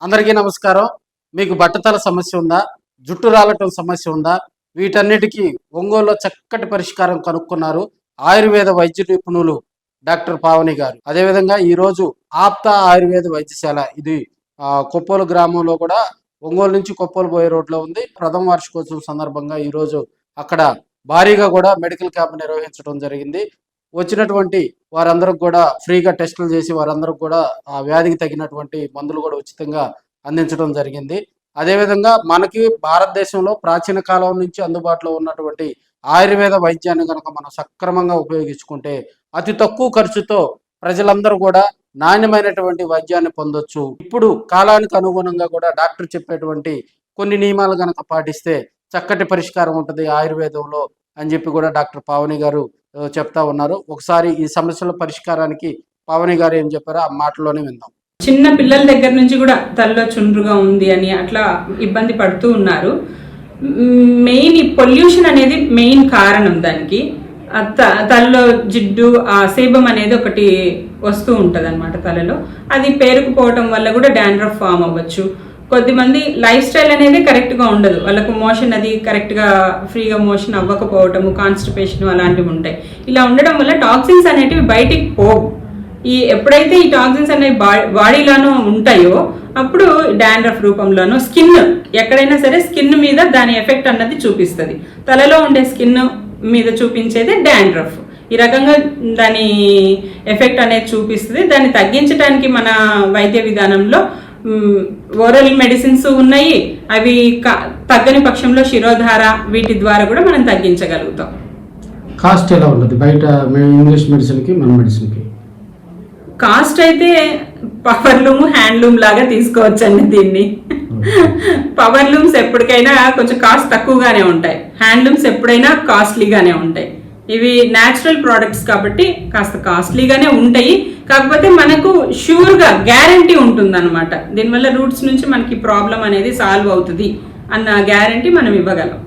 అందరికీ నమస్కారం. మీకు బట్టతల సమస్య ఉందా, జుట్టు రాలటం సమస్య ఉందా, వీటన్నిటికీ ఒంగోలులో చక్కటి పరిష్కారం కనుక్కున్నారు ఆయుర్వేద వైద్య నిపుణులు డాక్టర్ పావని గారు. అదేవిధంగా ఈరోజు ఆప్తా ఆయుర్వేద వైద్యశాల ఇది కొప్పోలు గ్రామంలో కూడా ఒంగోలు నుంచి కొప్పోలు పోయే రోడ్లో ఉంది. ప్రథమ వార్షికోత్సవం సందర్భంగా ఈరోజు అక్కడ భారీగా కూడా మెడికల్ క్యాంప్ నిర్వహించడం జరిగింది. వచ్చినటువంటి వారందరూ కూడా ఫ్రీగా టెస్టులు చేసి వారందరూ కూడా ఆ వ్యాధికి తగినటువంటి మందులు కూడా ఉచితంగా అందించడం జరిగింది. అదేవిధంగా మనకి భారతదేశంలో ప్రాచీన కాలం నుంచి అందుబాటులో ఉన్నటువంటి ఆయుర్వేద వైద్యాన్ని కనుక మనం సక్రమంగా ఉపయోగించుకుంటే అతి తక్కువ ఖర్చుతో ప్రజలందరూ కూడా నాణ్యమైనటువంటి వైద్యాన్ని పొందొచ్చు. ఇప్పుడు కాలానికి అనుగుణంగా కూడా డాక్టర్ చెప్పేటువంటి కొన్ని నియమాలు కనుక పాటిస్తే చక్కటి పరిష్కారం ఉంటుంది ఆయుర్వేదంలో అని చెప్పి కూడా డాక్టర్ పావని గారు చెప్తా ఉన్నారు. ఒకసారి ఈ సమస్యల పరిష్కారానికి పావని గారు ఏం చెప్పారో ఆ మాటలోనే విందాం. చిన్న పిల్లల దగ్గర నుంచి కూడా తలలో చుండ్రుగా ఉంది అని అట్లా ఇబ్బంది పడుతూ ఉన్నారు. మెయిన్ ఈ పొల్యూషన్ అనేది మెయిన్ కారణం. దానికి తలలో జిడ్డు సేబం అనేది ఒకటి వస్తూ ఉంటుంది అనమాట తలలో. అది పేరుకుపోవటం వల్ల కూడా డాండ్రఫ్ ఫామ్ అవ్వచ్చు. కొద్దిమంది లైఫ్ స్టైల్ అనేది కరెక్ట్గా ఉండదు, వాళ్ళకు మోషన్ అది కరెక్ట్గా ఫ్రీగా మోషన్ అవ్వకపోవటము, కాన్స్టిపేషన్ అలాంటివి ఉంటాయి. ఇలా ఉండడం వల్ల టాక్సిన్స్ అనేటివి బయటికి పోవు. ఎప్పుడైతే ఈ టాక్సిన్స్ అనేవి బాడీలోనూ ఉంటాయో అప్పుడు డాండ్రఫ్ రూపంలోనూ స్కిన్ ఎక్కడైనా సరే స్కిన్ మీద దాని ఎఫెక్ట్ అన్నది చూపిస్తుంది. తలలో ఉండే స్కిన్ మీద చూపించేది డాండ్రఫ్. ఈ రకంగా దాని ఎఫెక్ట్ అనేది చూపిస్తుంది. దాన్ని తగ్గించడానికి మన వైద్య విధానంలో ఓరల్ మెడిసిన్స్ ఉన్నాయి. అవి తగ్గని పక్షంలో శిరోధార వీటి ద్వారా కూడా మనం తగ్గించగలుగుతాం. కాస్ట్ ఎలా ఉంటుంది బయట ఇంగ్లీష్ మెడిసిన్కి మన మెడిసిన్కి? కాస్ట్ అయితే పవర్లూమ్ హ్యాండ్లూమ్ లాగా తీసుకోవచ్చండి దీన్ని. పవర్లూమ్స్ ఎప్పటికైనా కొంచెం కాస్ట్ తక్కువగానే ఉంటాయి, హ్యాండ్లూమ్స్ ఎప్పుడైనా కాస్ట్లీగానే ఉంటాయి. ఇవి న్యాచురల్ ప్రోడక్ట్స్ కాబట్టి కాస్త కాస్ట్లీగానే ఉంటాయి. కాకపోతే మనకు షూర్గా గ్యారంటీ ఉంటుంది అనమాట. దీనివల్ల రూట్స్ నుంచి మనకి ప్రాబ్లం అనేది సాల్వ్ అవుతుంది అన్న గ్యారంటీ మనం ఇవ్వగలం.